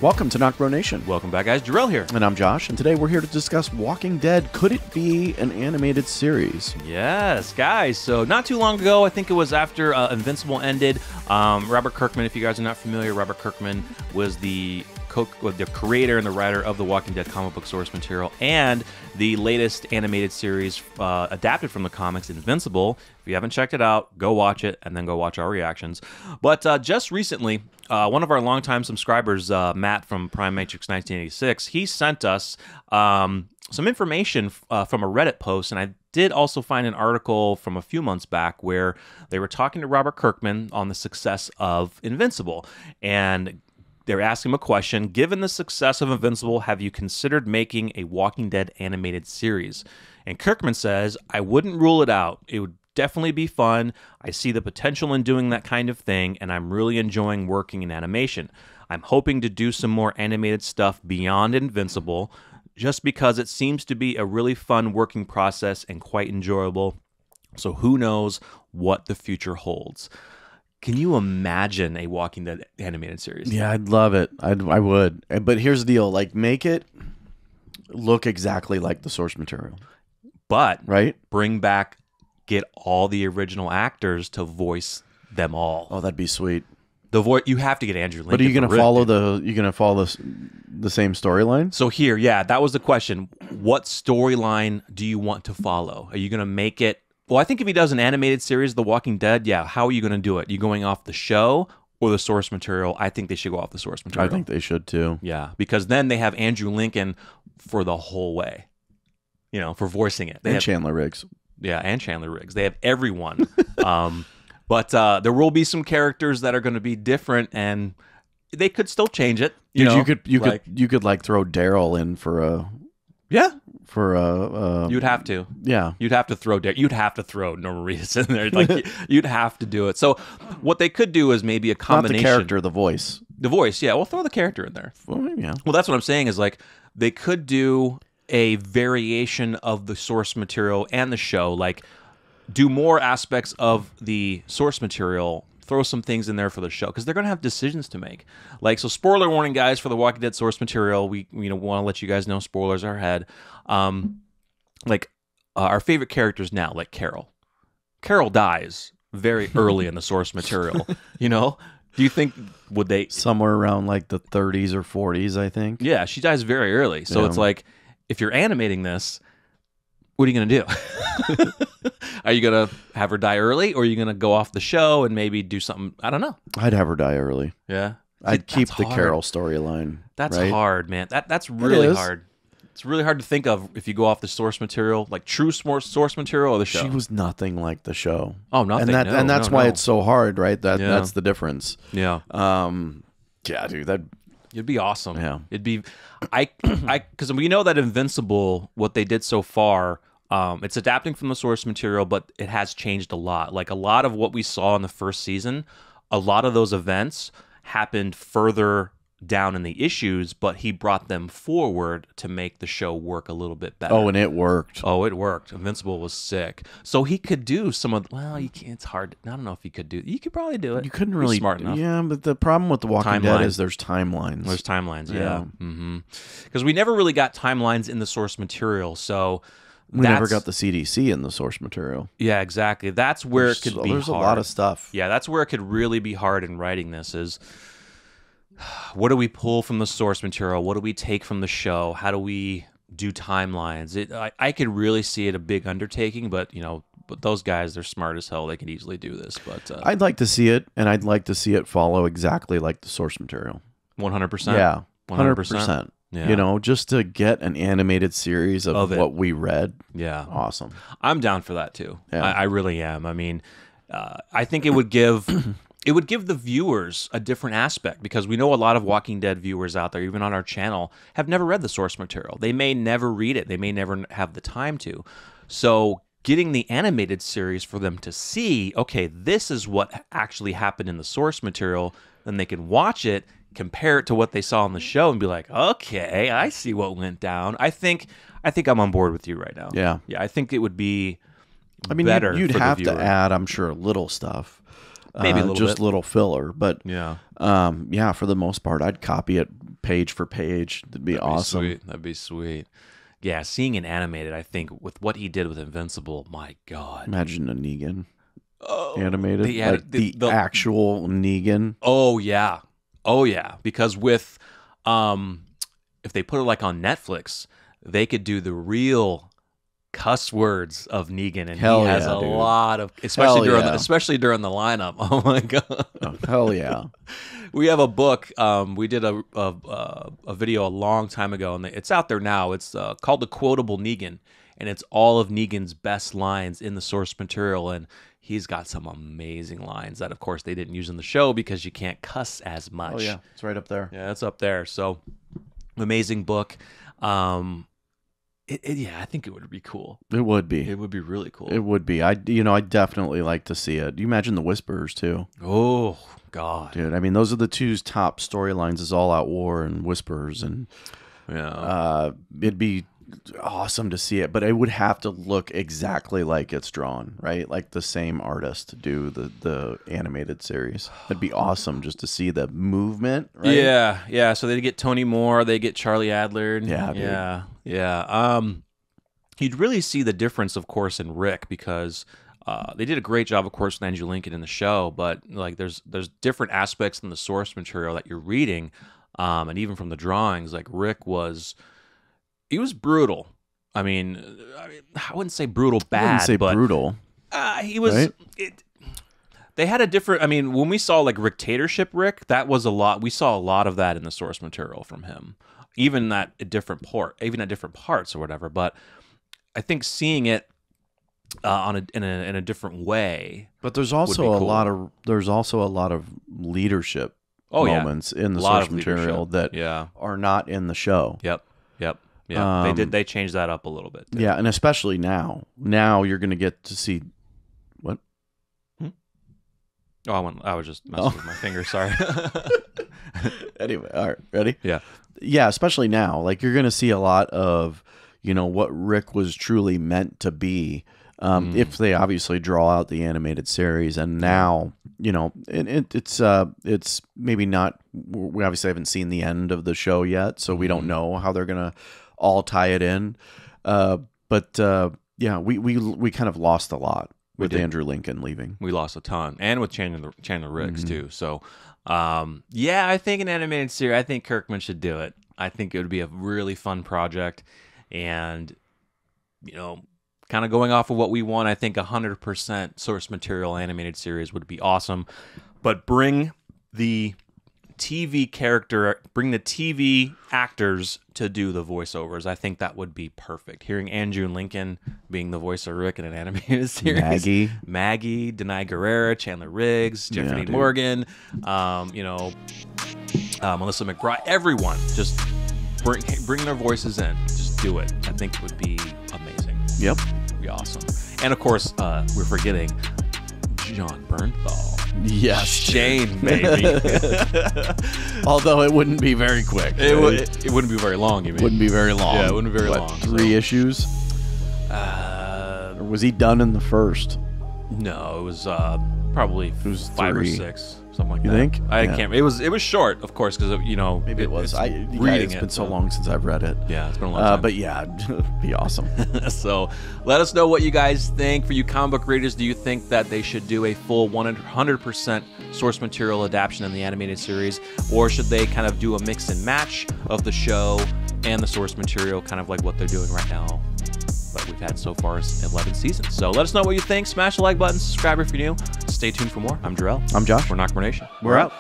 Welcome to Knockbro Nation. Welcome back, guys. Jarrell here. And I'm Josh, and today we're here to discuss Walking Dead. Could it be an animated series? Yes, guys. So not too long ago, I think it was after Invincible ended, Robert Kirkman, if you guys are not familiar, Robert Kirkman was the creator and the writer of the Walking Dead comic book source material and the latest animated series adapted from the comics, Invincible. If you haven't checked it out, go watch it and then go watch our reactions. But just recently, one of our longtime subscribers, Matt from Prime Matrix 1986, he sent us some information from a Reddit post, and I did also find an article from a few months back where they were talking to Robert Kirkman on the success of Invincible, and they were asking him a question: given the success of Invincible, have you considered making a Walking Dead animated series? And Kirkman says, I wouldn't rule it out. It would definitely be fun. I see the potential in doing that kind of thing, and I'm really enjoying working in animation. I'm hoping to do some more animated stuff beyond Invincible, just because it seems to be a really fun working process and quite enjoyable. So who knows what the future holds. Can you imagine a Walking Dead animated series? Yeah, I'd love it. I would. But here's the deal. Like, make it look exactly like the source material. But right? Get all the original actors to voice them all. Oh, that'd be sweet. You have to get Andrew Lincoln. But are you going to follow the same storyline? So here, yeah, that was the question. What storyline do you want to follow? Are you going to make it? Well, I think if he does an animated series, The Walking Dead, yeah, how are you going to do it? You going off the show or the source material? I think they should go off the source material. I think they should too. Yeah, because then they have Andrew Lincoln for the whole way, for voicing it. And Chandler Riggs. Yeah, and Chandler Riggs. They have everyone. But there will be some characters that are going to be different, and they could still change it. You could throw Daryl in for a. Yeah. You'd have to. Yeah. You'd have to throw Norman Reedus in there. You'd have to do it. So what they could do is maybe a combination. Not the character, the voice. The voice, yeah. We'll throw the character in there. Well, yeah. Well, that's what I'm saying is they could do a variation of the source material and the show, do more aspects of the source material, throw some things in there for the show, because they're going to have decisions to make. So spoiler warning, guys, for the Walking Dead source material. We want to let you guys know spoilers are ahead. Our favorite characters now, like Carol. Carol dies very early in the source material. Do you think would they somewhere around the 30s or 40s? I think. Yeah, she dies very early. So it's if you're animating this, what are you going to do? Are you going to have her die early, or are you going to go off the show and maybe do something? I don't know. I'd have her die early. Yeah. I'd keep the Carol storyline. That's right? hard, man. That's really hard. It's really hard to think of if you go off the source material, true source material, or the show. She was nothing like the show. Oh, nothing. And that's why it's so hard, right? That's the difference. Yeah. Yeah, dude. It'd be awesome. Yeah. It'd be, because we know that Invincible, what they did so far, it's adapting from the source material, but it has changed a lot. A lot of what we saw in the first season, a lot of those events happened further down in the issues, but he brought them forward to make the show work a little bit better. Oh, and it worked. Oh, it worked. Invincible was sick. So he could do some of. Well, you can't. It's hard. I don't know if he could do. You could probably do it. You couldn't really. He's smart enough. Yeah, but the problem with the Walking Dead is there's timelines. There's timelines. Yeah. Because we never really got timelines in the source material, so. We never got the CDC in the source material. Yeah, exactly. That's where it could be There's hard. A lot of stuff. Yeah, that's where it could really be hard in writing this is, what do we pull from the source material? What do we take from the show? How do we do timelines? I could really see it a big undertaking, but those guys, they're smart as hell. They could easily do this. But I'd like to see it, and I'd like to see it follow exactly like the source material. 100%? Yeah, 100%. Yeah. Just to get an animated series of what we read. Yeah. Awesome. I'm down for that too. Yeah. I really am. I mean, I think it would give the viewers a different aspect, because we know a lot of Walking Dead viewers out there, even on our channel, have never read the source material. They may never read it. They may never have the time to. So getting the animated series for them to see, okay, this is what actually happened in the source material, then they can watch it, compare it to what they saw on the show, and be like, okay, I see what went down. I think I'm on board with you right now. Yeah. Yeah, I think it would be better. You'd for the have viewer. to add, I'm sure, little stuff. Maybe a little just bit. little filler, but yeah, for the most part, I'd copy it page for page. That'd be awesome. Sweet. That'd be sweet. Yeah, seeing it animated, I think with what he did with Invincible, my God. Imagine a Negan animated, the actual Negan. Oh yeah, because with if they put it like on Netflix, they could do the real cuss words of Negan, and Hell he has yeah, a dude. lot of, especially during the lineup. Oh my God. Oh, hell yeah. We have a book. We did a video a long time ago, and it's out there now. It's called The Quotable Negan, and it's all of Negan's best lines in the source material, and he's got some amazing lines that, of course, they didn't use in the show because you can't cuss as much. Oh yeah, it's right up there. Yeah, it's up there. So, amazing book. Yeah, I think it would be cool. It would be. It would be really cool. It would be. I definitely like to see it. You imagine the Whisperers too. Oh God, Dude, I mean, those are the two top storylines: is All Out War and Whisperers, and yeah, it'd be awesome to see it. But it would have to look exactly like it's drawn, right? Like the same artist do the animated series. It'd be awesome just to see the movement. Right? Yeah. So they get Tony Moore, they get Charlie Adler. Yeah, dude. Yeah. You'd really see the difference, of course, in Rick because. They did a great job, of course, with Andrew Lincoln in the show, but like there's different aspects in the source material that you're reading, and even from the drawings. Like Rick was brutal. I mean, I wouldn't say brutal bad, I wouldn't say but brutal. He was. Right? They had a different. I mean, when we saw like Dictatorship Rick, that was a lot. We saw a lot of that in the source material from him, even at different parts or whatever. But I think seeing it. In a different way, But there's also a lot of leadership moments in the source material that are not in the show. Yep. Yeah, they changed that up a little bit. Yeah, and especially now. Now you're going to get to see what? Oh, I was just messing with my finger. Sorry. Anyway, all right, ready? Yeah. Yeah, especially now. Like you're going to see a lot of, what Rick was truly meant to be. If they obviously draw out the animated series, and now it's maybe not. We obviously haven't seen the end of the show yet, so we don't know how they're gonna all tie it in. But we kind of lost a lot with Andrew Lincoln leaving. We lost a ton, and with Chandler Riggs too. So, I think an animated series. I think Kirkman should do it. I think it would be a really fun project, and kind of going off of what we want, I think 100% source material animated series would be awesome. But bring the TV actors to do the voiceovers. I think that would be perfect. Hearing Andrew Lincoln being the voice of Rick in an animated series. Maggie, Denai Guerrera, Chandler Riggs, Jeffrey Morgan, Melissa McBride, everyone. Just bring their voices in. Just do it. I think it would be amazing. Yep. It'd be awesome. And of course, we're forgetting John Bernthal. Yes, Shane, baby. Although it wouldn't be very quick. It wouldn't be very long, you mean? Wouldn't be very long. Yeah, it wouldn't be very long. 3 issues? Or was he done in the first? No, it was probably 5 or 6. Something like that. You think? I can't. It was short, of course, because maybe it was. It's been so long since I've read it. Yeah, it's been a long time. But yeah, it'd be awesome. So let us know what you guys think. For you comic book readers, do you think that they should do a full 100% source material adaptation in the animated series, or should they kind of do a mix and match of the show and the source material, kind of like what they're doing right now? But we've had so far 11 seasons. So let us know what you think. Smash the like button, subscribe if you're new. Stay tuned for more. I'm Jarrell. I'm Josh. We're Knockmore Nation. We're out.